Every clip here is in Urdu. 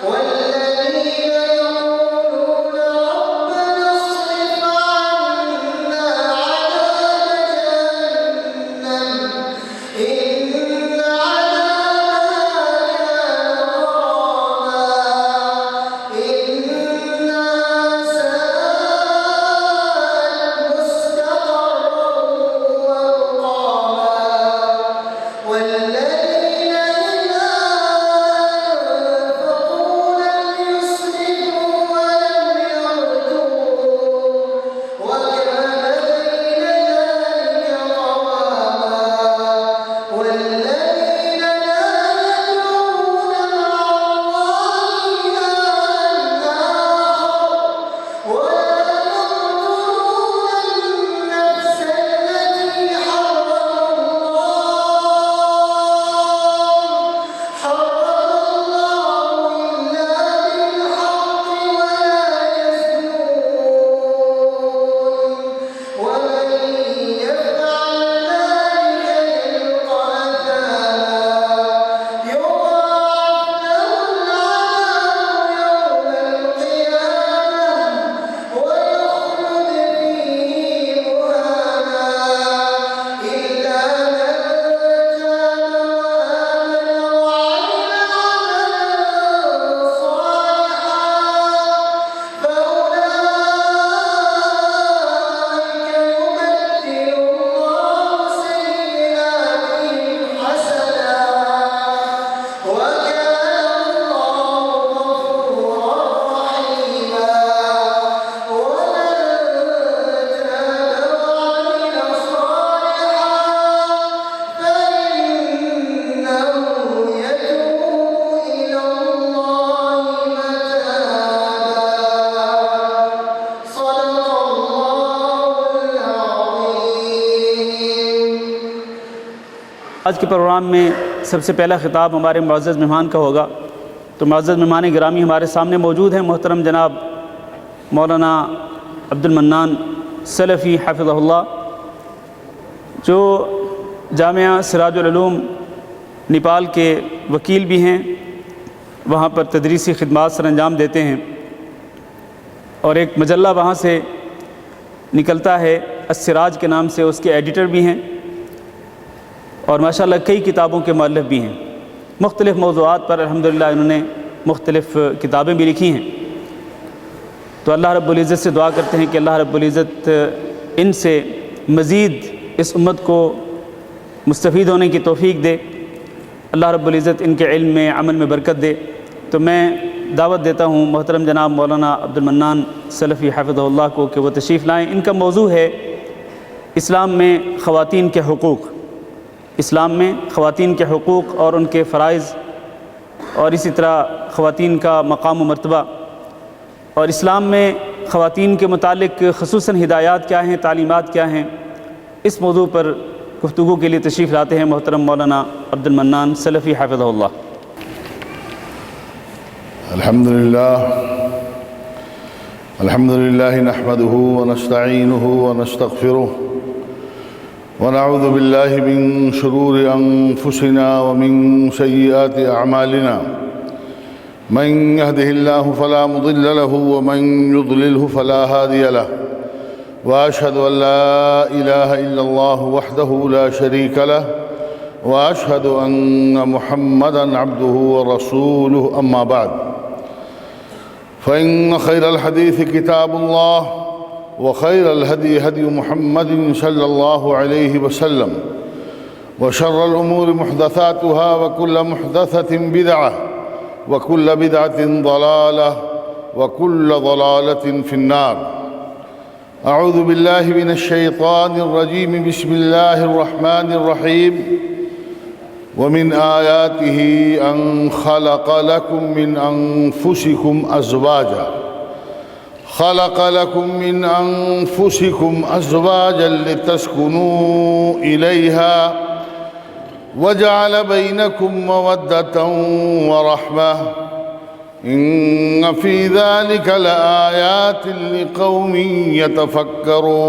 والذين يقولون آج کے پروگرام میں سب سے پہلا خطاب ہمارے معزز مہمان کا ہوگا، تو معزز مہمان گرامی ہمارے سامنے موجود ہیں، محترم جناب مولانا عبد المنان سلفی حفظہ اللہ، جو جامعہ سراج العلوم نیپال کے وکیل بھی ہیں، وہاں پر تدریسی خدمات سر انجام دیتے ہیں، اور ایک مجلہ وہاں سے نکلتا ہے السراج کے نام سے، اس کے ایڈیٹر بھی ہیں، اور ماشاءاللہ کئی کتابوں کے مؤلف بھی ہیں۔ مختلف موضوعات پر الحمدللہ انہوں نے مختلف کتابیں بھی لکھی ہیں۔ تو اللہ رب العزت سے دعا کرتے ہیں کہ اللہ رب العزت ان سے مزید اس امت کو مستفید ہونے کی توفیق دے، اللہ رب العزت ان کے علم میں، عمل میں برکت دے۔ تو میں دعوت دیتا ہوں محترم جناب مولانا عبد المنان سلفی حفظہ اللہ کو کہ وہ تشریف لائیں۔ ان کا موضوع ہے اسلام میں خواتین کے حقوق، اسلام میں خواتین کے حقوق اور ان کے فرائض، اور اسی طرح خواتین کا مقام و مرتبہ، اور اسلام میں خواتین کے متعلق خصوصاً ہدایات کیا ہیں، تعلیمات کیا ہیں۔ اس موضوع پر گفتگو کے لیے تشریف لاتے ہیں محترم مولانا عبد المنان سلفی حفظہ اللہ۔ الحمد لله نحمده ونستعينه ونستغفره ونعوذ بالله من شرور أنفسنا ومن سيئات أعمالنا، من يهده الله فلا مضل له ومن يضلله فلا هادي له، وأشهد أن لا إله إلا الله وحده لا شريك له، وأشهد أن محمدًا عبده ورسوله، أما بعد، فإن خير الحديث كتاب الله، وخير الهدي هدي محمد صلى الله عليه وسلم، وشر الأمور محدثاتها، وكل محدثة بدعة، وكل بدعة ضلالة، وكل ضلالة في النار۔ أعوذ بالله من الشيطان الرجيم، بسم الله الرحمن الرحيم۔ ومن آياته أن خلق لكم من أنفسكم أزواجا، خلق لكم من أنفسكم أزواجا لتسكنوا إليها، وجعل بينكم مودة ورحمة، إن في ذلك لآيات لقوم يتفكرون۔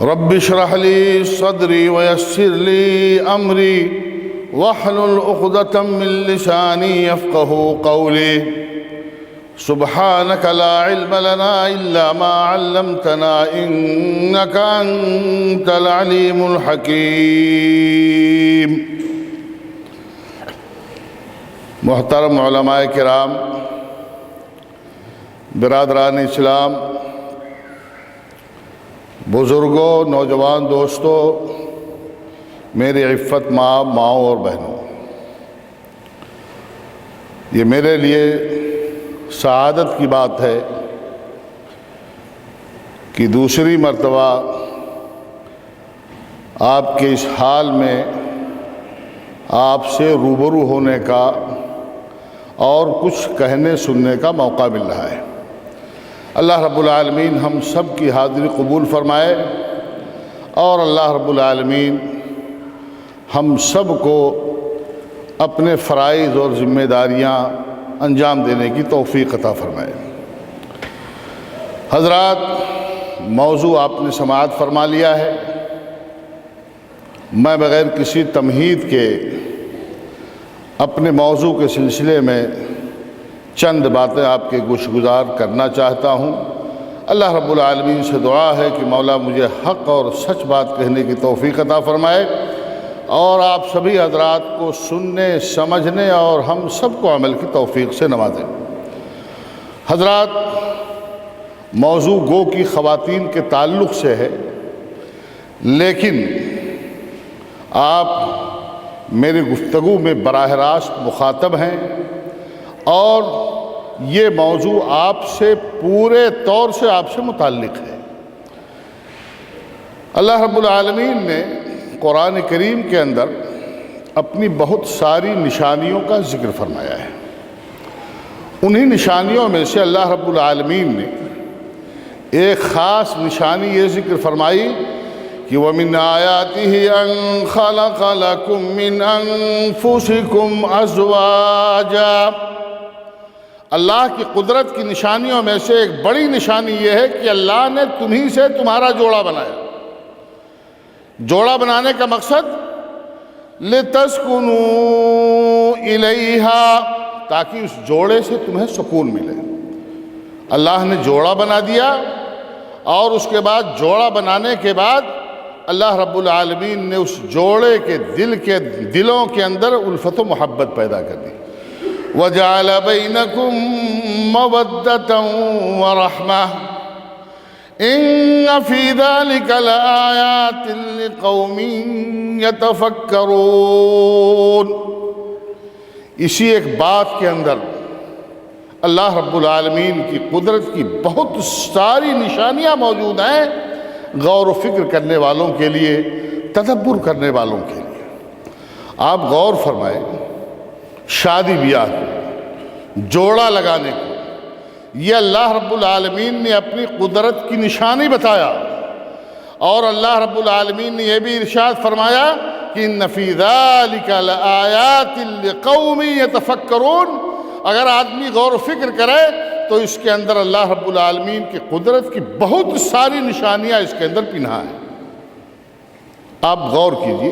رب اشرح لي صدري ويسر لي أمري واحلل عقدة من لساني يفقه قولي، سبحانك لا علم لنا إلا ما علمتنا إنك أنت العليم الحكيم۔ محترم علماء کرام، برادران اسلام، بزرگوں، نوجوان دوستوں، میری عفت ماؤں اور بہنوں، یہ میرے لیے سعادت کی بات ہے کہ دوسری مرتبہ آپ کے اس حال میں آپ سے روبرو ہونے کا اور کچھ کہنے سننے کا موقع مل رہا ہے۔ اللہ رب العالمین ہم سب کی حاضری قبول فرمائے، اور اللہ رب العالمین ہم سب کو اپنے فرائض اور ذمہ داریاں انجام دینے کی توفیق عطا فرمائے۔ حضرات، موضوع آپ نے سماعت فرما لیا ہے۔ میں بغیر کسی تمہید کے اپنے موضوع کے سلسلے میں چند باتیں آپ کے گوش گزار کرنا چاہتا ہوں۔ اللہ رب العالمین سے دعا ہے کہ مولا مجھے حق اور سچ بات کہنے کی توفیق عطا فرمائے، اور آپ سبھی حضرات کو سننے، سمجھنے اور ہم سب کو عمل کی توفیق سے نوازے۔ حضرات، موضوع گو کی خواتین کے تعلق سے ہے، لیکن آپ میری گفتگو میں براہ راست مخاطب ہیں، اور یہ موضوع آپ سے پورے طور سے آپ سے متعلق ہے۔ اللہ رب العالمین نے قرآن کریم کے اندر اپنی بہت ساری نشانیوں کا ذکر فرمایا ہے۔ انہی نشانیوں میں سے اللہ رب العالمین نے ایک خاص نشانی یہ ذکر فرمائی کہ وَمِنْ آيَاتِهِ أَنْ خَلَقَ لَكُم مِّنْ أَنفُسِكُمْ أَزْوَاجًا، اللہ کی قدرت کی نشانیوں میں سے ایک بڑی نشانی یہ ہے کہ اللہ نے تمہیں سے تمہارا جوڑا بنایا۔ جوڑا بنانے کا مقصد لِتَسْكُنُوا إِلَيْهَا، تاکہ اس جوڑے سے تمہیں سکون ملے۔ اللہ نے جوڑا بنا دیا، اور اس کے بعد جوڑا بنانے کے بعد اللہ رب العالمین نے اس جوڑے کے دلوں کے اندر الفت و محبت پیدا کر دی۔ وَجَعَلَ بَيْنَكُم مَّوَدَّةً وَرَحْمَةً إِنَّ فِي ذَلِكَ لَآيَاتٍ لِقَوْمٍ يَتَفَكَّرُونَ۔ اسی ایک بات کے اندر اللہ رب العالمین کی قدرت کی بہت ساری نشانیاں موجود ہیں، غور و فکر کرنے والوں کے لیے، تدبر کرنے والوں کے لیے۔ آپ غور فرمائیں، شادی بیاہ کو، جوڑا لگانے کو، یہ اللہ رب العالمین نے اپنی قدرت کی نشانی بتایا، اور اللہ رب العالمین نے یہ بھی ارشاد فرمایا کہ إِنَّ فِي ذَلِكَ لَآيَاتٍ لِقَوْمٍ يَتَفَكَّرُونَ۔ اگر آدمی غور و فکر کرے تو اس کے اندر اللہ رب العالمین کی قدرت کی بہت ساری نشانیاں اس کے اندر پنہا ہیں۔ آپ غور کیجئے،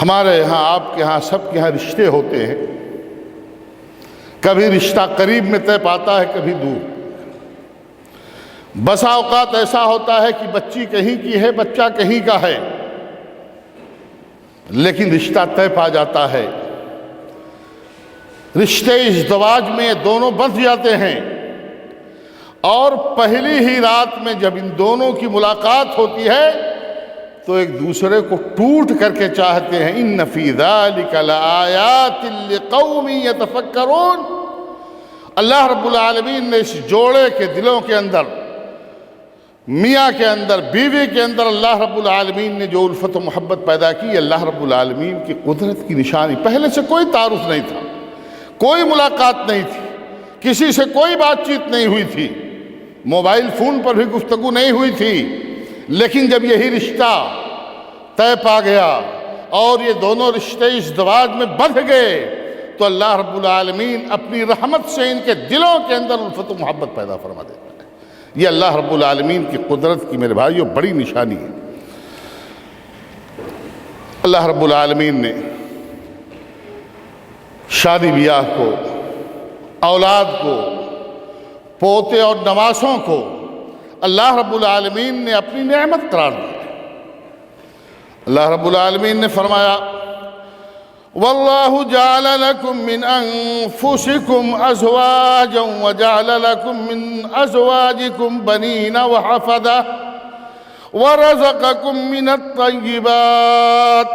ہمارے ہاں، آپ کے ہاں، سب کے ہاں رشتے ہوتے ہیں۔ کبھی رشتہ قریب میں طے پاتا ہے، کبھی دور۔ بسا اوقات ایسا ہوتا ہے کہ بچی کہیں کی ہے، بچہ کہیں کا ہے، لیکن رشتہ طے پا جاتا ہے۔ رشتے ازدواج میں یہ دونوں بندھ جاتے ہیں، اور پہلی ہی رات میں جب ان دونوں کی ملاقات ہوتی ہے تو ایک دوسرے کو ٹوٹ کر کے چاہتے ہیں۔ إِنَّ فِي ذَلِكَ لَآيَاتٍ لِقَوْمٍ يَتَفَكَّرُونَ۔ اللہ رب العالمین نے اس جوڑے کے دلوں کے اندر، میاں کے اندر، بیوی کے اندر، اللہ رب العالمین نے جو الفت و محبت پیدا کی، اللہ رب العالمین کی قدرت کی نشانی۔ پہلے سے کوئی تعارف نہیں تھا، کوئی ملاقات نہیں تھی، کسی سے کوئی بات چیت نہیں ہوئی تھی، موبائل فون پر بھی گفتگو نہیں ہوئی تھی، لیکن جب یہی رشتہ طے پا گیا اور یہ دونوں رشتے ازدواج میں بندھ گئے تو اللہ رب العالمین اپنی رحمت سے ان کے دلوں کے اندر الفت و محبت پیدا فرما دیتا ہے۔ یہ اللہ رب العالمین کی قدرت کی میرے بھائیوں بڑی نشانی ہے۔ اللہ رب العالمین نے شادی بیاہ کو، اولاد کو، پوتے اور نواسوں کو اللہ رب العالمین نے اپنی نعمت قرار دیا۔ اللہ رب العالمین نے فرمایا وَاللَّهُ جَعَلَ لَكُم مِّنْ أَنفُسِكُمْ أَزْوَاجًا وَجَعَلَ لَكُم مِّنْ أَزْوَاجِكُمْ بَنِينَ وَحَفَدَةً وَرَزَقَكُم مِّنَ الطَّيِّبَاتِ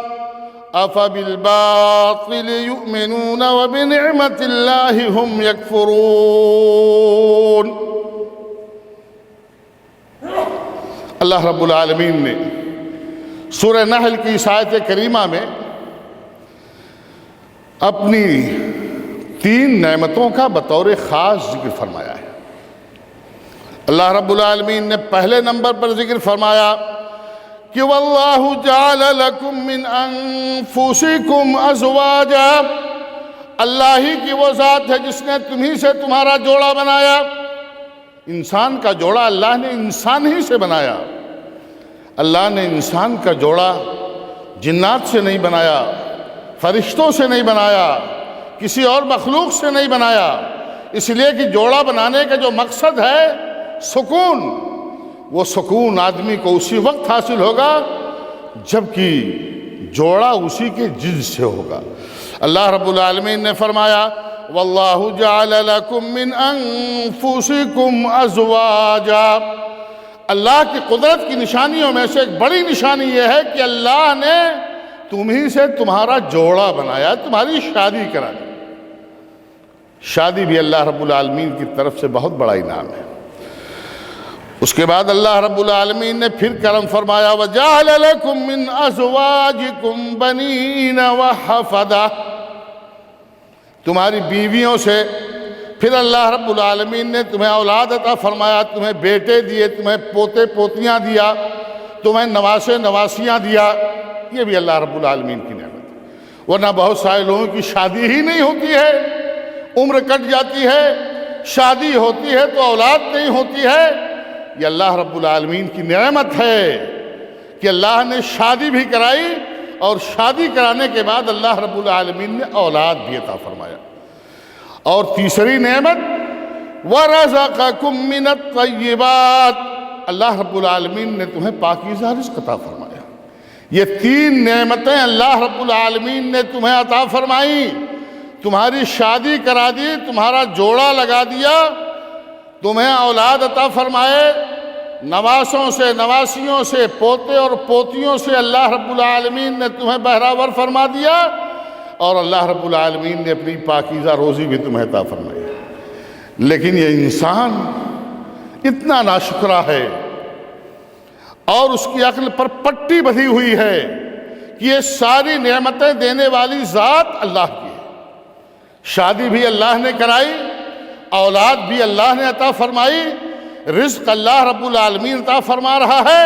أَفَبِالْبَاطِلِ يُؤْمِنُونَ وَبِنِعْمَةِ اللَّهِ هُمْ يَكْفُرُونَ۔ اللہ رب العالمین نے سورہ نحل کی اس آیت کریمہ میں اپنی 3 نعمتوں کا بطور خاص ذکر فرمایا ہے۔ اللہ رب العالمین نے پہلے نمبر پر ذکر فرمایا کہ وَاللَّهُ جَعَلَ لَكُم مِّنْ أَنفُسِكُمْ أَزْوَاجًا، اللہ ہی کی وہ ذات ہے جس نے تمہیں سے تمہارا جوڑا بنایا۔ انسان کا جوڑا اللہ نے انسان ہی سے بنایا۔ اللہ نے انسان کا جوڑا جنات سے نہیں بنایا، فرشتوں سے نہیں بنایا، کسی اور مخلوق سے نہیں بنایا، اس لیے کہ جوڑا بنانے کا جو مقصد ہے سکون، وہ سکون آدمی کو اسی وقت حاصل ہوگا جبکہ جوڑا اسی کے جنس سے ہوگا۔ اللہ رب العالمین نے فرمایا وَاللَّهُ جَعَلَ لَكُم مِّنْ أَنفُسِكُمْ أَزْوَاجًا۔ اللہ کی قدرت کی نشانیوں میں سے ایک بڑی نشانی یہ ہے کہ اللہ نے تمہیں سے تمہارا جوڑا بنایا، تمہاری شادی کرا دی۔ شادی بھی اللہ رب العالمین کی طرف سے بہت بڑا انعام ہے۔ اس کے بعد اللہ رب العالمین نے پھر کرم فرمایا وَجَعَلَ لَكُم مِّنْ أَزْوَاجِكُمْ بَنِينَ وَحَفَدَةً، تمہاری بیویوں سے پھر اللہ رب العالمین نے تمہیں اولاد عطا فرمایا، تمہیں بیٹے دیے، تمہیں پوتے پوتیاں دیا، تمہیں نواسے نواسیاں دیا، یہ بھی اللہ رب العالمین کی نعمت ہے۔ ورنہ بہت سارے لوگوں کی شادی ہی نہیں ہوتی ہے، عمر کٹ جاتی ہے، شادی ہوتی ہے تو اولاد نہیں ہوتی ہے۔ یہ اللہ رب العالمین کی نعمت ہے کہ اللہ نے شادی بھی کرائی، اور شادی کرانے کے بعد اللہ رب العالمین نے اولاد بھی عطا فرمایا۔ اور تیسری نعمت وَرَزَقَكُم مِّنَ الطَّيِّبَاتِ، اللہ رب العالمین نے تمہیں پاکیزہ رزق عطا فرمایا۔ یہ تین نعمتیں اللہ رب العالمین نے تمہیں عطا فرمائی۔ تمہاری شادی کرا دی، تمہارا جوڑا لگا دیا، تمہیں اولاد عطا فرمائے، نواسوں سے نواسیوں سے پوتے اور پوتیوں سے اللہ رب العالمین نے تمہیں بہراور فرما دیا، اور اللہ رب العالمین نے اپنی پاکیزہ روزی بھی تمہیں عطا فرمائی۔ لیکن یہ انسان اتنا ناشکرا ہے اور اس کی عقل پر پٹی بندھی ہوئی ہے کہ یہ ساری نعمتیں دینے والی ذات اللہ کی ہے۔ شادی بھی اللہ نے کرائی، اولاد بھی اللہ نے عطا فرمائی، رزق اللہ رب العالمین عطا فرما رہا ہے،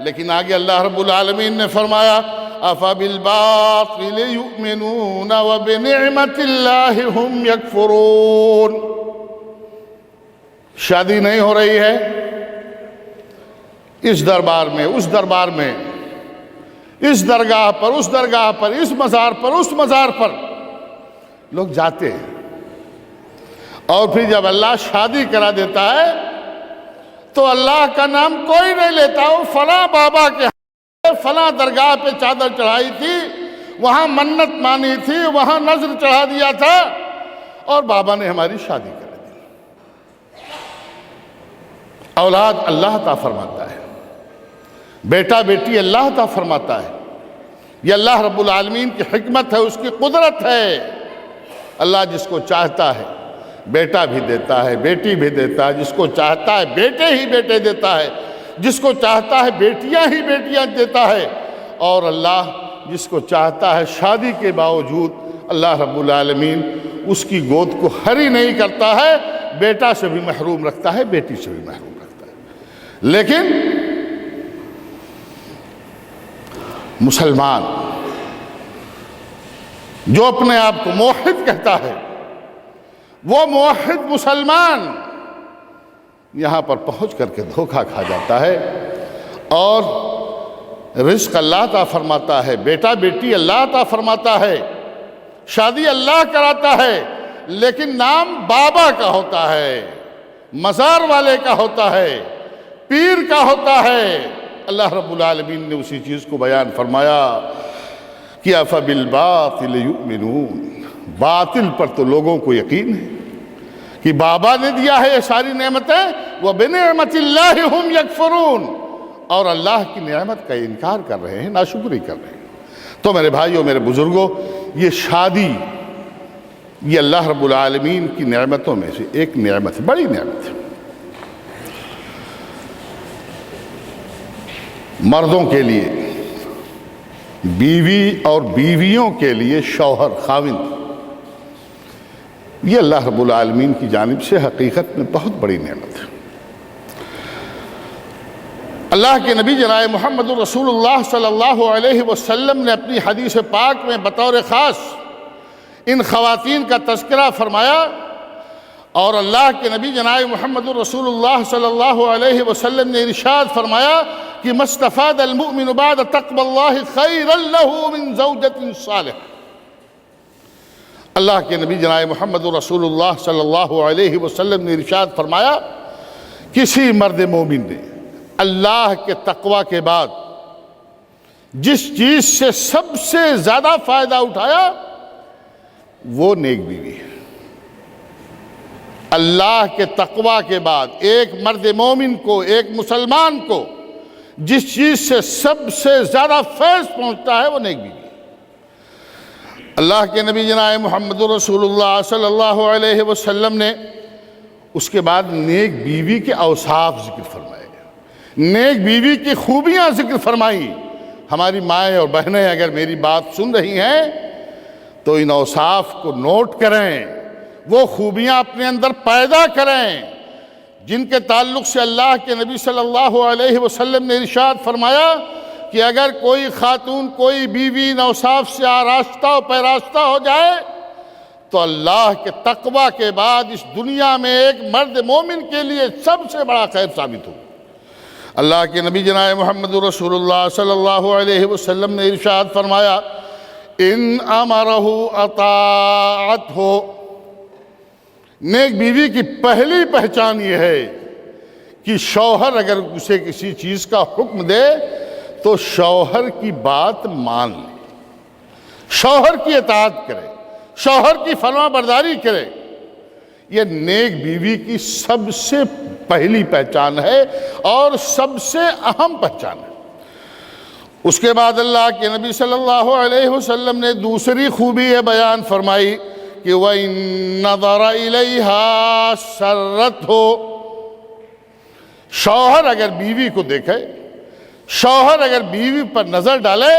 لیکن آگے اللہ رب العالمین نے فرمایا أَفَبِالْبَاطِلِ يُؤْمِنُونَ وَبِنِعْمَةِ اللَّهِ هُمْ يَكْفُرُونَ۔ شادی نہیں ہو رہی ہے، اس دربار میں اس دربار میں، اس درگاہ پر اس درگاہ پر، اس مزار پر اس مزار پر لوگ جاتے ہیں، اور پھر جب اللہ شادی کرا دیتا ہے تو اللہ کا نام کوئی نہیں لیتا۔ وہ فلاں بابا کے فلاں درگاہ پہ چادر چڑھائی تھی، وہاں منت مانی تھی، وہاں نذر چڑھا دیا تھا، اور بابا نے ہماری شادی کرا دی۔ اولاد اللہ عطا فرماتا ہے، بیٹا بیٹی اللہ عطا فرماتا ہے، یہ اللہ رب العالمین کی حکمت ہے، اس کی قدرت ہے۔ اللہ جس کو چاہتا ہے بیٹا بھی دیتا ہے، بیٹی بھی دیتا ہے، جس کو چاہتا ہے بیٹے ہی بیٹے دیتا ہے، جس کو چاہتا ہے بیٹیاں ہی بیٹیاں دیتا ہے، اور اللہ جس کو چاہتا ہے شادی کے باوجود اللہ رب العالمین اس کی گود کو ہری نہیں کرتا ہے، بیٹا سے بھی محروم رکھتا ہے، بیٹی سے بھی محروم رکھتا ہے۔ لیکن مسلمان جو اپنے آپ کو موحد کہتا ہے، وہ موحد مسلمان یہاں پر پہنچ کر کے دھوکہ کھا جاتا ہے، اور رزق اللہ عطا فرماتا ہے، بیٹا بیٹی اللہ عطا فرماتا ہے، شادی اللہ کراتا ہے، لیکن نام بابا کا ہوتا ہے، مزار والے کا ہوتا ہے، پیر کا ہوتا ہے۔ اللہ رب العالمین نے اسی چیز کو بیان فرمایا کہ أَفَبِالْبَاطِلِ يُؤْمِنُونَ، باطل پر تو لوگوں کو یقین ہے کہ بابا نے دیا ہے یہ ساری نعمتیں، وَبِنِعْمَةِ اللَّهِ هُمْ يَكْفُرُونَ، اور اللہ کی نعمت کا انکار کر رہے ہیں، ناشکری کر رہے ہیں۔ تو میرے بھائیوں، میرے بزرگوں، یہ شادی یہ اللہ رب العالمین کی نعمتوں میں سے ایک نعمت ہے، بڑی نعمت ہے۔ مردوں کے لیے، بیوی اور بیویوں کے لیے شوہر خاوند، یہ اللہ رب العالمین کی جانب سے حقیقت میں بہت بڑی نعمت ہے۔ اللہ کے نبی جناب محمد رسول اللہ صلی اللہ علیہ وسلم نے اپنی حدیث پاک میں بطور خاص ان خواتین کا تذکرہ فرمایا، اور اللہ کے نبی جناب محمد رسول اللہ صلی اللہ علیہ وسلم نے ارشاد فرمایا کہ مَسْتَفَادَ الْمُؤْمِنُ بَعْدَ تَقْوَى اللَّهِ خَيْرًا لَهُ مِنْ زَوْجَةٍ صَالِحَةٍ۔ اللہ کے نبی جناب محمد رسول اللہ صلی اللہ علیہ وسلم نے ارشاد فرمایا، کسی مرد مومن نے اللہ کے تقوی کے بعد جس چیز سے سب سے زیادہ فائدہ اٹھایا وہ نیک بیوی ہے۔ اللہ کے تقوی کے بعد ایک مرد مومن کو، ایک مسلمان کو جس چیز سے سب سے زیادہ فیض پہنچتا ہے وہ نیک بیوی ہے۔ اللہ کے نبی جناب محمد رسول اللہ صلی اللہ علیہ وسلم نے اس کے بعد نیک بیوی کے اوصاف ذکر فرمائے، نیک بیوی کی خوبیاں ذکر فرمائی۔ ہماری مائیں اور بہنیں اگر میری بات سن رہی ہیں تو ان اوصاف کو نوٹ کریں، وہ خوبیاں اپنے اندر پیدا کریں جن کے تعلق سے اللہ کے نبی صلی اللہ علیہ وسلم نے ارشاد فرمایا کہ اگر کوئی خاتون، کوئی بیوی نوصاف سے آراستہ و پیراستہ ہو جائے تو اللہ کے تقوی کے بعد اس دنیا میں ایک مرد مومن کے لیے سب سے بڑا خیر ثابت ہو۔ اللہ کے نبی جناب محمد رسول اللہ صلی اللہ علیہ وسلم نے ارشاد فرمایا ان امرہ اطاعتہ، نیک بیوی کی پہلی پہچان یہ ہے کہ شوہر اگر اسے کسی چیز کا حکم دے تو شوہر کی بات مان لے، شوہر کی اطاعت کرے، شوہر کی فرما برداری کرے۔ یہ نیک بیوی کی سب سے پہلی پہچان ہے اور سب سے اہم پہچان ہے۔ اس کے بعد اللہ کے نبی صلی اللہ علیہ وسلم نے دوسری خوبی یہ بیان فرمائی کہ وَإِن نَظَرَ إِلَيْهَا سَرَّتْهُ، شوہر اگر بیوی کو دیکھے، شوہر اگر بیوی پر نظر ڈالے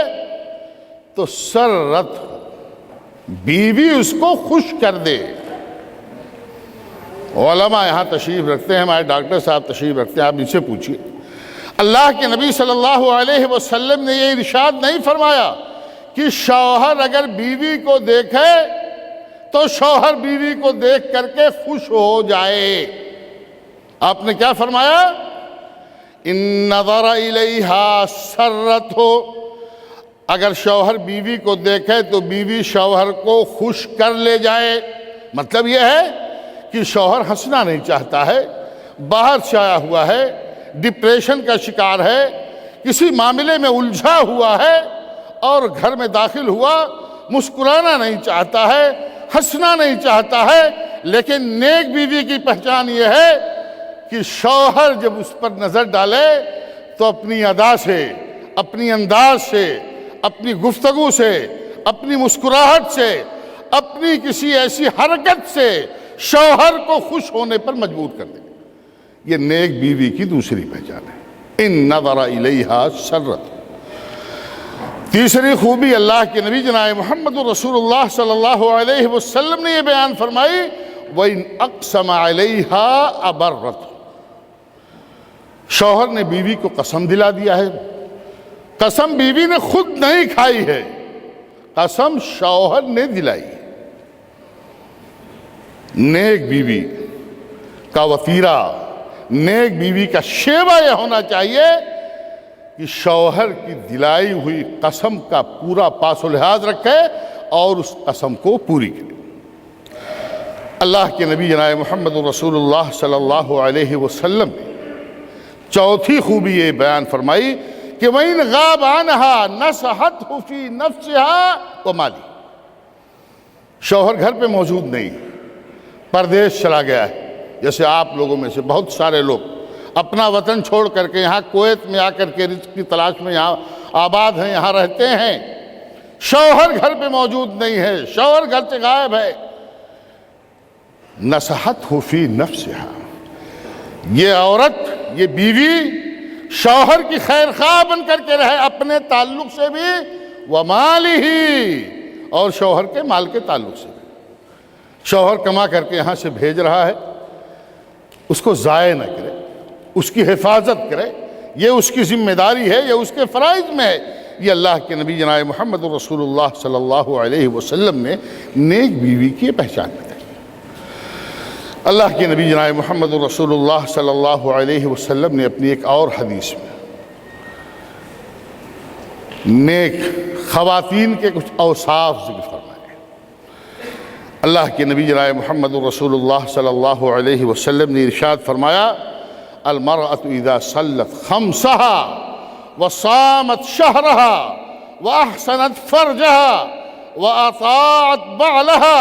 تو سرت، بیوی اس کو خوش کر دے۔ علماء یہاں تشریف رکھتے ہیں، ہمارے ڈاکٹر صاحب تشریف رکھتے ہیں، آپ ان سے پوچھئے، اللہ کے نبی صلی اللہ علیہ وسلم نے یہ ارشاد نہیں فرمایا کہ شوہر اگر بیوی کو دیکھے تو شوہر بیوی کو دیکھ کر کے خوش ہو جائے۔ آپ نے کیا فرمایا؟ ان نظر الیہا سرتہ، اگر شوہر بیوی کو دیکھے تو بیوی شوہر کو خوش کر لے جائے۔ مطلب یہ ہے کہ شوہر ہنسنا نہیں چاہتا ہے، باہر سے آیا ہوا ہے، ڈپریشن کا شکار ہے، کسی معاملے میں الجھا ہوا ہے اور گھر میں داخل ہوا، مسکرانا نہیں چاہتا ہے، ہنسنا نہیں چاہتا ہے، لیکن نیک بیوی کی پہچان یہ ہے کہ شوہر جب اس پر نظر ڈالے تو اپنی ادا سے، اپنی انداز سے، اپنی گفتگو سے، اپنی مسکراہٹ سے، اپنی کسی ایسی حرکت سے شوہر کو خوش ہونے پر مجبور کر دے۔ یہ نیک بیوی کی دوسری پہچان ہے، ان نظر الیہا سرت۔ تیسری خوبی اللہ کے نبی جناب محمد رسول اللہ صلی اللہ علیہ وسلم نے یہ بیان فرمائی وَإِنْ أَقْسَمَ عَلَيْهَا أَبَرَّتْ، شوہر نے بیوی کو قسم دلا دیا ہے، قسم بیوی نے خود نہیں کھائی ہے، قسم شوہر نے دلائی ہے۔ نیک بیوی کا وطیرہ، نیک بیوی کا شیوہ یہ ہونا چاہیے کہ شوہر کی دلائی ہوئی قسم کا پورا پاس و لحاظ رکھے اور اس قسم کو پوری کرے۔ اللہ کے نبی جناب محمد رسول اللہ صلی اللہ علیہ وسلم نے چوتھی خوبی یہ بیان فرمائی کہ وَإِنْ غَابَ عَنْهَا نَصَحَتْهُ فِي نَفْسِهَا وَمَالِهِ، شوہر گھر پہ موجود نہیں، پردیس چلا گیا ہے، جیسے آپ لوگوں میں سے بہت سارے لوگ اپنا وطن چھوڑ کر کے یہاں کویت میں آ کر کے رزق کی تلاش میں یہاں آباد ہیں، یہاں رہتے ہیں، شوہر گھر پہ موجود نہیں ہے، شوہر گھر سے غائب ہے۔ نصحتہ فی نفسہا، یہ عورت، یہ بیوی شوہر کی خیر خواہ بن کر کے رہے اپنے تعلق سے بھی، ومالہ، اور شوہر کے مال کے تعلق سے بھی۔ شوہر کما کر کے یہاں سے بھیج رہا ہے، اس کو ضائع نہ کرے، اس کی حفاظت کرے، یہ اس کی ذمہ داری ہے، یہ اس کے فرائض میں ہے۔ یہ اللہ کے نبی جناب محمد رسول اللہ صلی اللہ علیہ وسلم نے نیک بیوی کی پہچان بتائی۔ اللہ کے نبی جناب محمد رسول اللہ صلی اللہ علیہ وسلم نے اپنی ایک اور حدیث میں نیک خواتین کے کچھ اوصاف ذکر فرمائے۔ اللہ کے نبی جناب محمد رسول اللہ صلی اللہ علیہ وسلم نے ارشاد فرمایا المرأة اذا صلت خمسها وصامت شهرها واحسنت فرجها واطاعت بعلها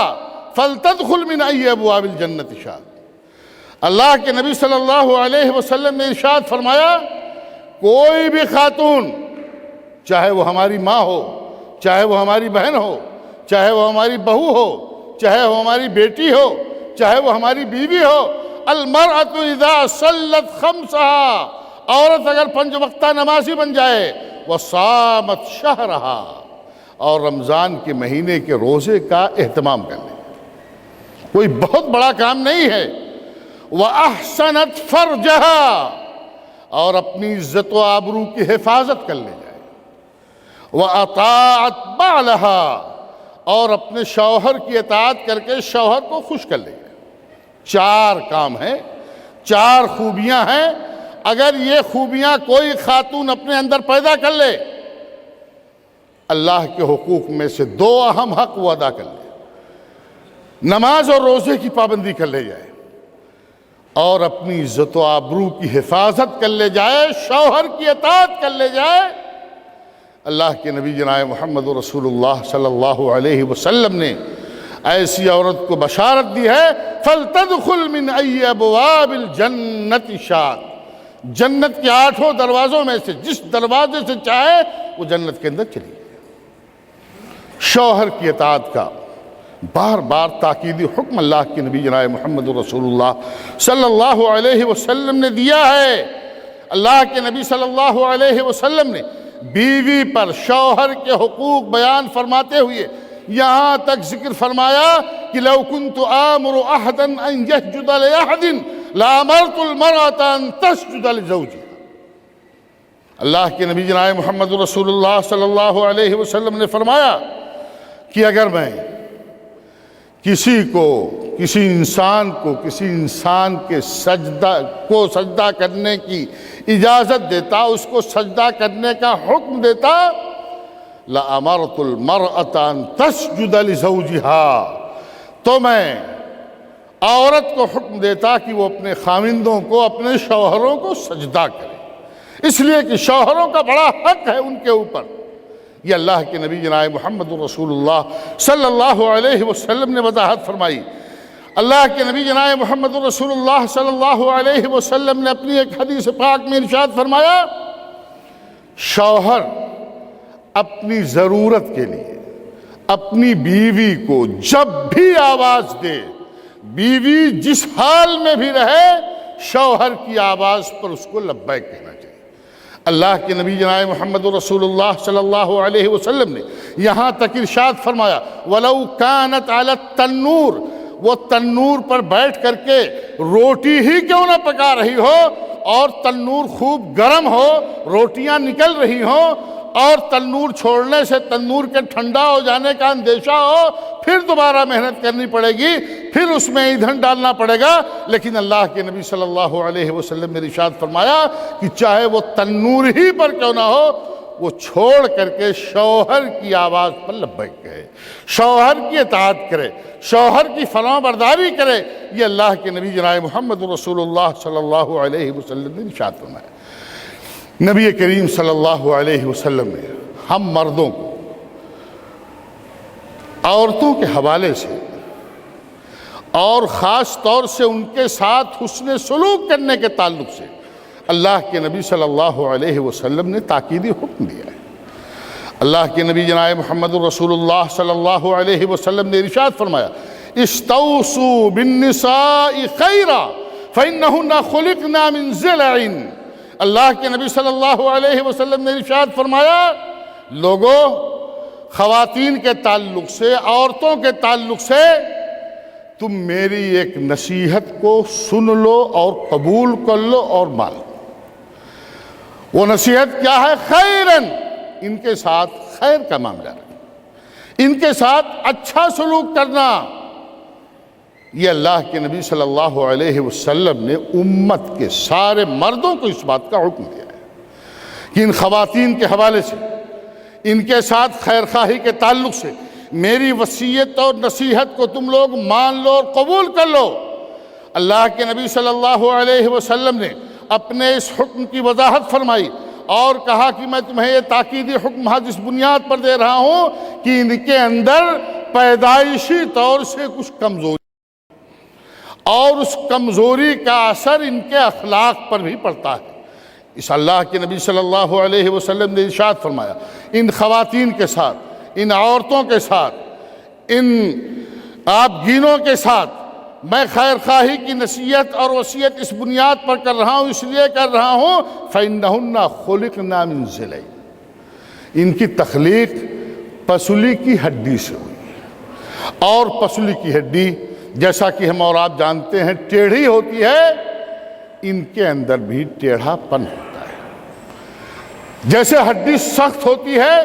فلتدخل من ای ابواب الجنت شاء۔ اللہ کے نبی صلی اللہ علیہ وسلم نے ارشاد فرمایا کوئی بھی خاتون، چاہے وہ ہماری ماں ہو، چاہے وہ ہماری بہن ہو، چاہے وہ ہماری بہو ہو، چاہے وہ ہماری بیٹی ہو، چاہے وہ ہماری بیوی ہو، المرأة اذا صلت خمسها، عورت اگر 5 وقتہ نمازی بن جائے، وصامت شہرها، اور رمضان کے مہینے کے روزے کا اہتمام کر لے، کوئی بہت بڑا کام نہیں ہے۔ وَأَحْسَنَتْ فَرْجَهَا، اور اپنی عزت و آبرو کی حفاظت کر لے جائے۔ وَأَطَاعَتْ بَعْلَهَا، اور اپنے شوہر کی اطاعت کر کے شوہر کو خوش کر لے جائے۔ 4 کام ہیں، 4 خوبیاں ہیں۔ اگر یہ خوبیاں کوئی خاتون اپنے اندر پیدا کر لے، اللہ کے حقوق میں سے 2 اہم حق وہ ادا کر لے، نماز اور روزے کی پابندی کر لے جائے، اور اپنی عزت و آبرو کی حفاظت کر لے جائے، شوہر کی اطاعت کر لے جائے، اللہ کے نبی جناب محمد رسول اللہ صلی اللہ علیہ وسلم نے ایسی عورت کو بشارت دی ہے، فَلْتَدْخُلْ مِنْ أَيِّ أَبْوَابِ الْجَنَّةِ شَاءَتْ، جنت کے 8 دروازوں میں سے جس دروازے سے چاہے وہ جنت کے اندر چلی جائے۔ شوہر کی اطاعت کا بار بار تاکیدی حکم اللہ کے نبی جناب محمد رسول اللہ صلی اللہ علیہ وسلم نے دیا ہے۔ اللہ کے نبی صلی اللہ علیہ وسلم نے بیوی پر شوہر کے حقوق بیان فرماتے ہوئے یہاں تک ذکر فرمایا کہ لو كنت آمر احدا ان يسجد لاحد لامرت المرأة ان تسجد لزوجها۔ اللہ کے نبی جناب محمد رسول اللہ صلی اللہ علیہ وسلم نے فرمایا کہ اگر میں کسی انسان کے سجدہ کرنے کی اجازت دیتا، اس کو سجدہ کرنے کا حکم دیتا، لَأَمَرْتُ الْمَرْأَةَ أَن تَسْجُدَ لِزَوْجِهَا، تو میں عورت کو حکم دیتا کہ وہ اپنے خاوندوں کو، اپنے شوہروں کو سجدہ کرے، اس لیے کہ شوہروں کا بڑا حق ہے ان کے اوپر۔ یہ اللہ کے نبی جناب محمد رسول اللہ صلی اللہ علیہ وسلم نے وضاحت فرمائی۔ اللہ کے نبی جناب محمد رسول اللہ صلی اللہ علیہ وسلم نے اپنی ایک حدیث پاک میں ارشاد فرمایا، شوہر اپنی ضرورت کے لیے اپنی بیوی کو جب بھی آواز دے، بیوی جس حال میں بھی رہے، شوہر کی آواز پر اس کو لبیک کہنا چاہیے۔ اللہ کے نبی جناب محمد رسول اللہ صلی اللہ علیہ وسلم نے یہاں تک ارشاد فرمایا، وَلَوْ كَانَتْ عَلَى التَّنُّورِ، وہ تنور پر بیٹھ کر کے روٹی ہی کیوں نہ پکا رہی ہو، اور تنور خوب گرم ہو، روٹیاں نکل رہی ہوں، اور تنور چھوڑنے سے تنور کے ٹھنڈا ہو جانے کا اندیشہ ہو، پھر دوبارہ محنت کرنی پڑے گی، پھر اس میں ایندھن ڈالنا پڑے گا، لیکن اللہ کے نبی صلی اللہ علیہ وسلم نے ارشاد فرمایا کہ چاہے وہ تنور ہی پر کیوں نہ ہو، وہ چھوڑ کر کے شوہر کی آواز پر لبیک کہے، شوہر کی اطاعت کرے، شوہر کی فرما برداری کرے۔ یہ اللہ کے نبی جناب محمد رسول اللہ صلی اللہ علیہ وسلم نے ارشاد فرمایا۔ نبی کریم صلی اللہ علیہ وسلم نے ہم مردوں کو عورتوں کے حوالے سے اور خاص طور سے ان کے ساتھ حسن سلوک کرنے کے تعلق سے اللہ کے نبی صلی اللہ علیہ وسلم نے تاکیدی حکم دیا ہے۔ اللہ کے نبی جناب محمد رسول اللہ صلی اللہ علیہ وسلم نے ارشاد فرمایا، استوصوا بالنساء خیرا فإنہن خلقنا من ضلع۔ اللہ کے نبی صلی اللہ علیہ وسلم نے ارشاد فرمایا، لوگوں، خواتین کے تعلق سے، عورتوں کے تعلق سے تم میری ایک نصیحت کو سن لو اور قبول کر لو اور مان لو۔ وہ نصیحت کیا ہے؟ خیراً، ان کے ساتھ خیر کا معاملہ رکھنا، ان کے ساتھ اچھا سلوک کرنا۔ یہ اللہ کے نبی صلی اللہ علیہ وسلم نے امت کے سارے مردوں کو اس بات کا حکم دیا ہے کہ ان خواتین کے حوالے سے، ان کے ساتھ خیر خواہی کے تعلق سے میری وصیت اور نصیحت کو تم لوگ مان لو اور قبول کر لو۔ اللہ کے نبی صلی اللہ علیہ وسلم نے اپنے اس حکم کی وضاحت فرمائی اور کہا کہ میں تمہیں یہ تاکیدی حکم اس بنیاد پر دے رہا ہوں کہ ان کے اندر پیدائشی طور سے کچھ کمزوری، اور اس کمزوری کا اثر ان کے اخلاق پر بھی پڑتا ہے۔ اس اللہ کے نبی صلی اللہ علیہ وسلم نے ارشاد فرمایا، ان خواتین کے ساتھ، ان عورتوں کے ساتھ، ان آپ گینوں کے ساتھ میں خیر خواہی کی نصیحت اور وصیت اس بنیاد پر کر رہا ہوں، اس لیے کر رہا ہوں فَإِنَّهُنَّ خُلِقْنَا مِن ضِلْعٍ، ان کی تخلیق پسلی کی ہڈی سے ہوئی، اور پسلی کی ہڈی جیسا کہ ہم اور آپ جانتے ہیں ٹیڑھی ہوتی ہے، ان کے اندر بھی ٹیڑھا پن ہوتا ہے۔ جیسے ہڈی سخت ہوتی ہے،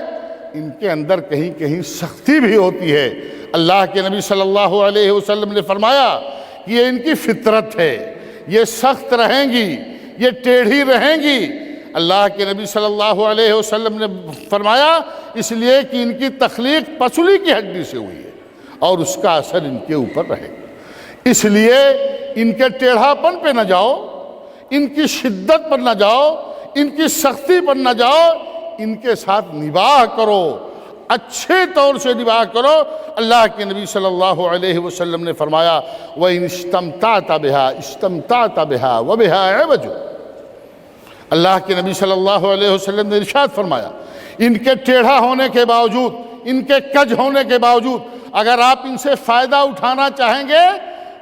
ان کے اندر کہیں کہیں سختی بھی ہوتی ہے۔ اللہ کے نبی صلی اللہ علیہ وسلم نے فرمایا کہ یہ ان کی فطرت ہے، یہ سخت رہیں گی، یہ ٹیڑھی رہیں گی۔ اللہ کے نبی صلی اللہ علیہ وسلم نے فرمایا اس لیے کہ ان کی تخلیق پسلی کی ہڈی سے ہوئی ہے اور اس کا اثر ان کے اوپر رہے گا، اس لیے ان کے ٹیڑھا پن پہ نہ جاؤ، ان کی شدت پر نہ جاؤ، ان کی سختی پر نہ جاؤ، ان کے ساتھ نباہ کرو، اچھے طور سے نباہ کرو۔ اللہ کے نبی صلی اللہ علیہ وسلم نے فرمایا وَإِنِ اسْتَمْتَعْتَ بِهَا اسْتَمْتَعْتَ بِهَا وَبِهَا عِوَجٌ۔ اللہ کے نبی صلی اللہ علیہ وسلم نے ارشاد فرمایا ان کے ٹیڑھا ہونے کے باوجود، ان کے کج ہونے کے باوجود اگر آپ ان سے فائدہ اٹھانا چاہیں گے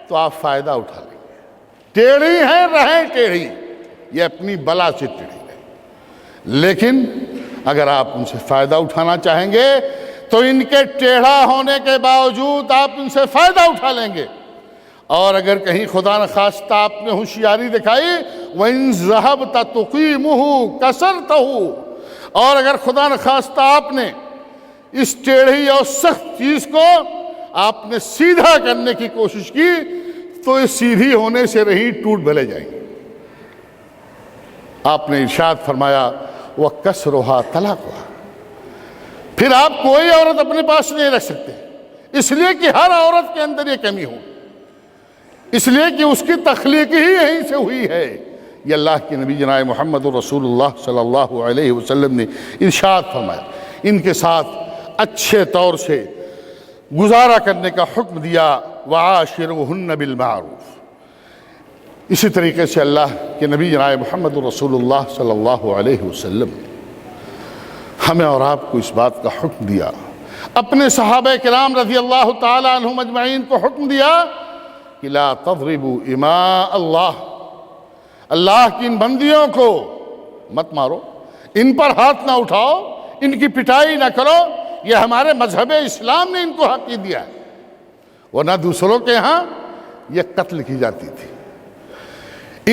تو آپ فائدہ اٹھا لیں گے۔ ٹیڑھی ہیں رہیں ٹیڑھی، یہ اپنی بلا سے ٹیڑھی رہیں، لیکن اگر آپ ان سے فائدہ اٹھانا چاہیں گے تو ان کے ٹیڑھا ہونے کے باوجود آپ ان سے فائدہ اٹھا لیں گے۔ اور اگر کہیں خدا نخواستہ آپ نے ہوشیاری دکھائی وَإِن ذَهَبْتَ تُقِيمُهُ كَسَرْتَهُ، اور اگر خدا نخواستہ آپ نے اس ٹیڑھی اور سخت چیز کو آپ نے سیدھا کرنے کی کوشش کی تو اس سیدھی ہونے سے رہی ٹوٹ بھلے جائیں گے۔ آپ نے ارشاد فرمایا وَكَسْرُهَا طَلَاقُهَا، پھر آپ کوئی عورت اپنے پاس نہیں رکھ سکتے، اس لیے کہ ہر عورت کے اندر یہ کمی ہو، اس لیے کہ اس کی تخلیق ہی یہیں سے ہوئی ہے۔ یہ اللہ کے نبی جناب محمد رسول اللہ صلی اللہ علیہ وسلم نے ارشاد فرمایا، ان کے ساتھ اچھے طور سے گزارا کرنے کا حکم دیا وَعَاشِرُوهُنَّ بِالْمَعْرُوفِ۔ اسی طریقے سے اللہ کے نبی جناب محمد رسول اللہ صلی اللہ علیہ وسلم ہمیں اور آپ کو اس بات کا حکم دیا، اپنے صحابہ کرام رضی اللہ تعالی عنہم اجمعین کو حکم دیا کہ لا تضربوا اماء اللہ، اللہ کی ان بندیوں کو مت مارو، ان پر ہاتھ نہ اٹھاؤ، ان کی پٹائی نہ کرو، یہ ہمارے مذہب اسلام نے ان کو حق دیا ہے، ورنہ دوسروں کے ہاں یہ قتل کی جاتی تھی۔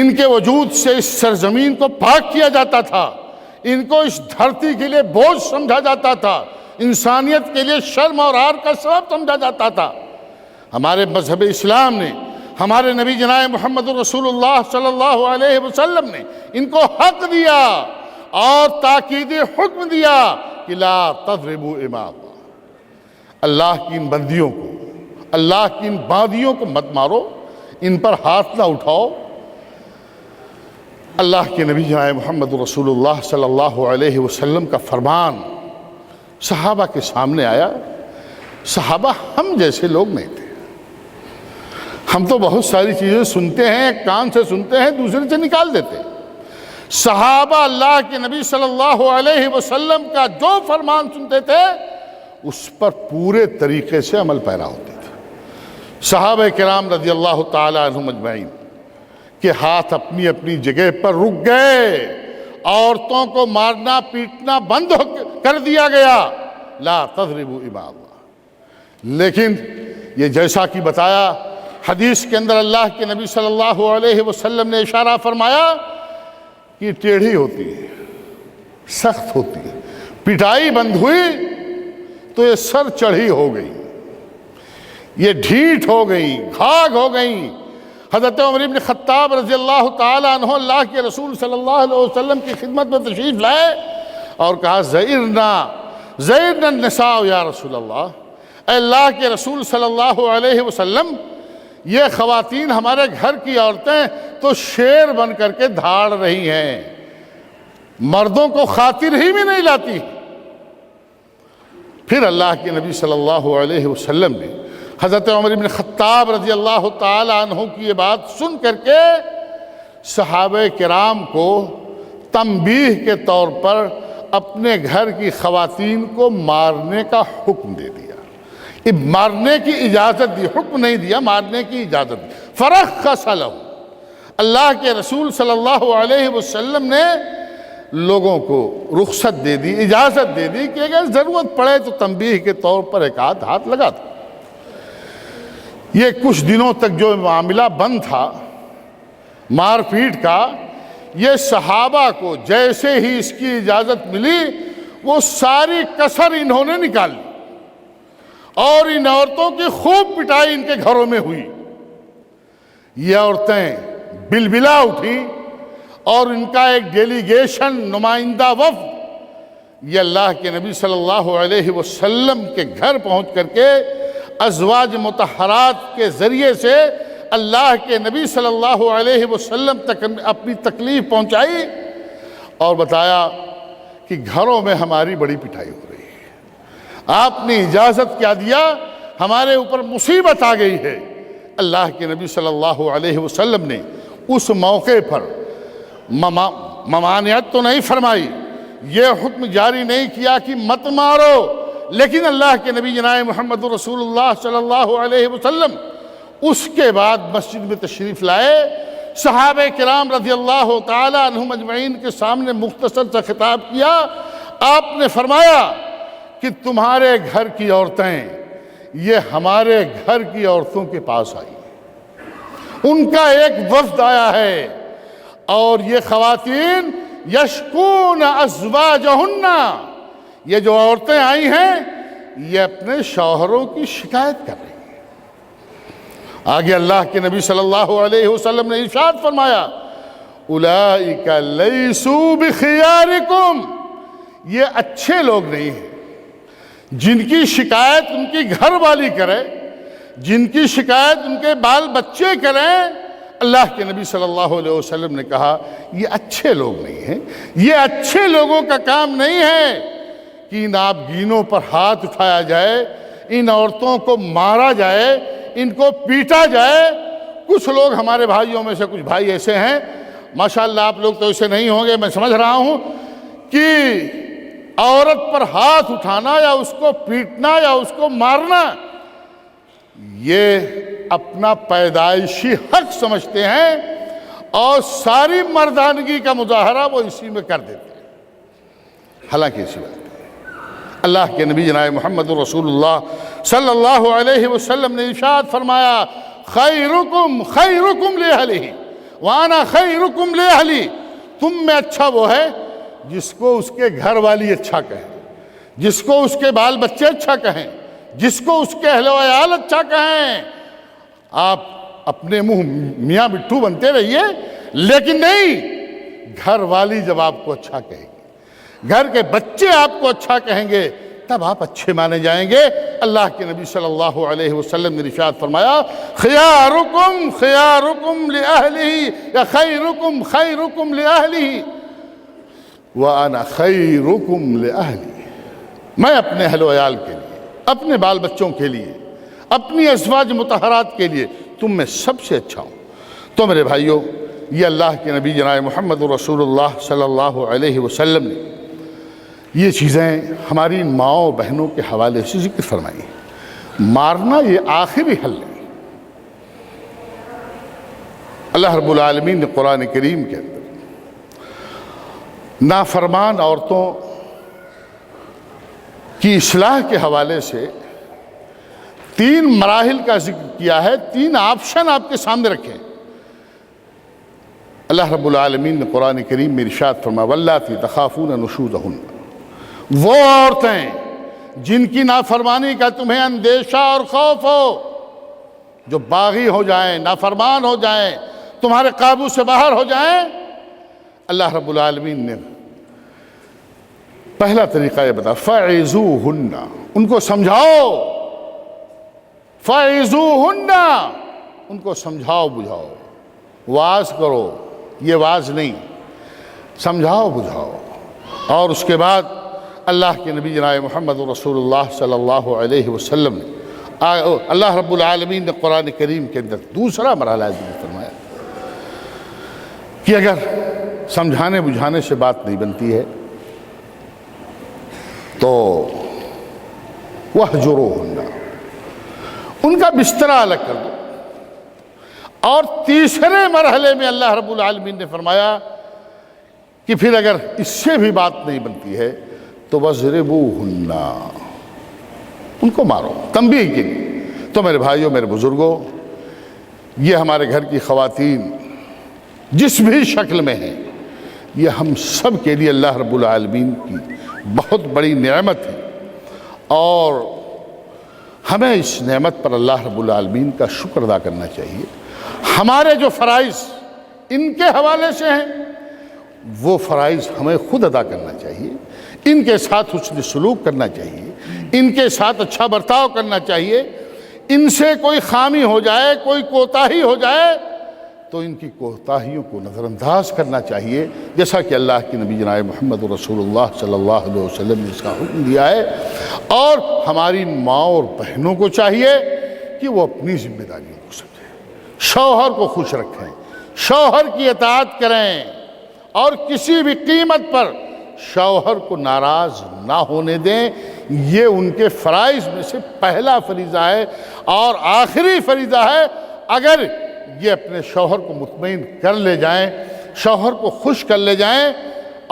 ان کے وجود سے اس سرزمین کو پاک کیا جاتا تھا، ان کو اس دھرتی کے لیے بوجھ سمجھا جاتا تھا، انسانیت کے لیے شرم اور عار کا سبب سمجھا جاتا تھا۔ ہمارے مذہب اسلام نے، ہمارے نبی جناب محمد رسول اللہ صلی اللہ علیہ وسلم نے ان کو حق دیا اور تاکیدی حکم دیا کہ لا تضربوا اماء اللہ، اللہ کی ان بندیوں کو، اللہ کی ان باندیوں کو مت مارو، ان پر ہاتھ نہ اٹھاؤ۔ اللہ کے نبی جناب محمد رسول اللہ صلی اللہ علیہ وسلم کا فرمان صحابہ کے سامنے آیا۔ صحابہ ہم جیسے لوگ نہیں تھے، ہم تو بہت ساری چیزیں سنتے ہیں، ایک کان سے سنتے ہیں دوسرے سے نکال دیتے۔ صحابہ اللہ کے نبی صلی اللہ علیہ وسلم کا جو فرمان سنتے تھے اس پر پورے طریقے سے عمل پیرا ہوتے تھے۔ صحابہ کرام رضی اللہ تعالی عنہم اجمعین کے ہاتھ اپنی اپنی جگہ پر رک گئے، عورتوں کو مارنا پیٹنا بند کر دیا گیا، لا تضربوا اماء اللہ۔ لیکن یہ جیسا کہ بتایا حدیث کے اندر اللہ کے نبی صلی اللہ علیہ وسلم نے اشارہ فرمایا کہ ٹیڑھی ہوتی ہے، سخت ہوتی ہے، پٹائی بند ہوئی تو یہ سر چڑھی ہو گئی، یہ ڈھیٹ ہو گئی، گھاگ ہو گئی۔ حضرت عمر بن خطاب رضی اللہ تعالی عنہ اللہ کے رسول صلی اللہ علیہ وسلم کی خدمت میں تشریف لائے اور کہا زئرنا النساء یا رسول اللہ، اے اللہ کے رسول صلی اللہ علیہ وسلم، یہ خواتین ہمارے گھر کی عورتیں تو شیر بن کر کے دھاڑ رہی ہیں، مردوں کو خاطر ہی بھی نہیں لاتی۔ پھر اللہ کے نبی صلی اللہ علیہ وسلم نے حضرت عمر بن خطاب رضی اللہ تعالی عنہ کی یہ بات سن کر کے صحابہ کرام کو تنبیہ کے طور پر اپنے گھر کی خواتین کو مارنے کا حکم دے دیا۔ مارنے کی اجازت دی، حکم نہیں دیا، مارنے کی اجازت دی۔ فرخص لہم، اللہ کے رسول صلی اللہ علیہ وسلم نے لوگوں کو رخصت دے دی، اجازت دے دی کہ اگر ضرورت پڑے تو تنبیہ کے طور پر ایک ہاتھ لگا دو۔ یہ کچھ دنوں تک جو معاملہ بند تھا مار پیٹ کا، یہ صحابہ کو جیسے ہی اس کی اجازت ملی وہ ساری کسر انہوں نے نکال لی، اور ان عورتوں کی خوب پٹائی ان کے گھروں میں ہوئی۔ یہ عورتیں بلبلا اٹھیں اور ان کا ایک ڈیلیگیشن، نمائندہ وفد، یہ اللہ کے نبی صلی اللہ علیہ وسلم کے گھر پہنچ کر کے ازواج مطہرات کے ذریعے سے اللہ کے نبی صلی اللہ علیہ وسلم تک اپنی تکلیف پہنچائی اور بتایا کہ گھروں میں ہماری بڑی پٹائی ہو رہی ہے، آپ نے اجازت کیا دیا، ہمارے اوپر مصیبت آ گئی ہے۔ اللہ کے نبی صلی اللہ علیہ وسلم نے اس موقع پر ممانعت تو نہیں فرمائی، یہ حکم جاری نہیں کیا کہ مت مارو، لیکن اللہ کے نبی جناب محمد رسول اللہ صلی اللہ علیہ وسلم اس کے بعد مسجد میں تشریف لائے، صحابہ کرام رضی اللہ تعالی عنہم اجمعین کے سامنے مختصر سا خطاب کیا۔ آپ نے فرمایا کہ تمہارے گھر کی عورتیں یہ ہمارے گھر کی عورتوں کے پاس آئی، ان کا ایک وفد آیا ہے، اور یہ خواتین یشکون ازواجہن، یہ جو عورتیں آئی ہیں یہ اپنے شوہروں کی شکایت کر رہی ہیں۔ آگے اللہ کے نبی صلی اللہ علیہ وسلم نے ارشاد فرمایا اولئک لیسوا بخیارکم، یہ اچھے لوگ نہیں ہیں، جن کی شکایت ان کی گھر والی کرے، جن کی شکایت ان کے بال بچے کریں۔ اللہ کے نبی صلی اللہ علیہ وسلم نے کہا یہ اچھے لوگ نہیں ہیں، یہ اچھے لوگوں کا کام نہیں ہے کہ ان آبگینوں پر ہاتھ اٹھایا جائے، ان عورتوں کو مارا جائے، ان کو پیٹا جائے۔ کچھ لوگ ہمارے بھائیوں میں سے کچھ بھائی ایسے ہیں، ماشاءاللہ آپ لوگ تو ایسے نہیں ہوں گے، میں سمجھ رہا ہوں، کہ عورت پر ہاتھ اٹھانا یا اس کو پیٹنا یا اس کو مارنا یہ اپنا پیدائشی حق سمجھتے ہیں، اور ساری مردانگی کا مظاہرہ وہ اسی میں کر دیتے ہیں، حالانکہ اسی بات اللہ کے نبی جناب محمد رسول اللہ صلی اللہ علیہ وسلم نے ارشاد فرمایا خیرکم خیرکم لأہلہ وانا خیرکم لأہلی، تم میں اچھا وہ ہے جس کو اس کے گھر والی اچھا کہیں، جس کو اس کے بال بچے اچھا کہیں، جس کو اس کے اہل و عیال اچھا کہیں۔ آپ اپنے منہ میاں بٹھو بنتے رہیے، لیکن نہیں، گھر والی جب آپ کو اچھا کہے گی، گھر کے بچے آپ کو اچھا کہیں گے، تب آپ اچھے مانے جائیں گے۔ اللہ کے نبی صلی اللہ علیہ وسلم نے ارشاد فرمایا خیارکم خیارکم لأہلہ یا خیرکم خیرکم لأہلہ وَأَنَا خَيْرُكُمْ لِأَهْلِي، میں اپنے اہل و عیال کے لیے، اپنے بال بچوں کے لیے، اپنی ازواج مطہرات کے لیے تم میں سب سے اچھا ہوں۔ تو میرے بھائیوں، یہ اللہ کے نبی جناب محمد رسول اللہ صلی اللہ علیہ وسلم نے یہ چیزیں ہماری ماؤں بہنوں کے حوالے سے ذکر فرمائی۔ مارنا یہ آخری حل نہیں۔ اللہ رب العالمین نے قرآن کریم کے اندر نافرمان عورتوں کی اصلاح کے حوالے سے 3 مراحل کا ذکر کیا ہے، 3 آپشن آپ کے سامنے رکھیں۔ اللہ رب العالمین نے قرآن کریم میں ارشاد فرمایا واللاتی تخافون نشوزہن، وہ عورتیں جن کی نافرمانی کا تمہیں اندیشہ اور خوف ہو، جو باغی ہو جائیں، نافرمان ہو جائیں، تمہارے قابو سے باہر ہو جائیں، اللہ رب العالمین نے پہلا طریقہ یہ بتا فَعِزُوهُنَّ، ان کو سمجھاؤ، فَعِزُوهُنَّ، ان کو سمجھاؤ بجھاؤ، واز کرو، یہ واز نہیں، سمجھاؤ بجھاؤ۔ اور اس کے بعد اللہ کے نبی جناب محمد رسول اللہ صلی اللہ علیہ وسلم نے اللہ رب العالمین نے قرآن کریم کے اندر دوسرا مرحلہ ذکر فرمایا کہ اگر سمجھانے بجھانے سے بات نہیں بنتی ہے تو وَاهْجُرُوهُنَّ، ان کا بسترا الگ کر دو۔ اور تیسرے مرحلے میں اللہ رب العالمین نے فرمایا کہ پھر اگر اس سے بھی بات نہیں بنتی ہے تو وَاضْرِبُوهُنَّ، ان کو مارو، تنبیہ کے لیے، تو میرے بھائیوں، میرے بزرگوں، یہ ہمارے گھر کی خواتین جس بھی شکل میں ہیں، یہ ہم سب کے لیے اللہ رب العالمین کی بہت بڑی نعمت ہے، اور ہمیں اس نعمت پر اللہ رب العالمین کا شکر ادا کرنا چاہیے۔ ہمارے جو فرائض ان کے حوالے سے ہیں، وہ فرائض ہمیں خود ادا کرنا چاہیے، ان کے ساتھ حسن سلوک کرنا چاہیے، ان کے ساتھ اچھا برتاؤ کرنا چاہیے۔ ان سے کوئی خامی ہو جائے، کوئی کوتاہی ہو جائے تو ان کی کوتاہیوں کو نظر انداز کرنا چاہیے، جیسا کہ اللہ کے نبی جناب محمد رسول اللہ صلی اللہ علیہ وسلم نے اس کا حکم دیا ہے۔ اور ہماری ماں اور بہنوں کو چاہیے کہ وہ اپنی ذمہ داریوں کو سمجھیں، شوہر کو خوش رکھیں، شوہر کی اطاعت کریں، اور کسی بھی قیمت پر شوہر کو ناراض نہ ہونے دیں۔ یہ ان کے فرائض میں سے پہلا فریضہ ہے اور آخری فریضہ ہے۔ اگر یہ اپنے شوہر کو مطمئن کر لے جائیں، شوہر کو خوش کر لے جائیں،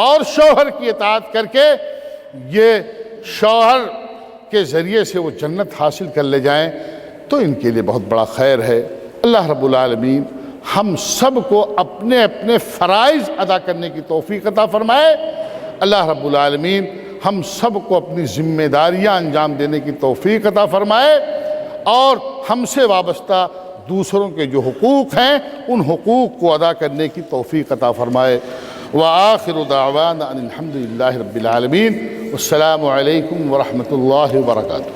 اور شوہر کی اطاعت کر کے یہ شوہر کے ذریعے سے وہ جنت حاصل کر لے جائیں، تو ان کے لیے بہت بڑا خیر ہے۔ اللہ رب العالمین ہم سب کو اپنے اپنے فرائض ادا کرنے کی توفیق عطا فرمائے۔ اللہ رب العالمین ہم سب کو اپنی ذمہ داریاں انجام دینے کی توفیق عطا فرمائے، اور ہم سے وابستہ دوسروں کے جو حقوق ہیں ان حقوق کو ادا کرنے کی توفیق عطا فرمائے۔ وآخر دعوانا ان الحمد للہ رب العالمین۔ والسلام علیکم ورحمۃ اللہ وبرکاتہ۔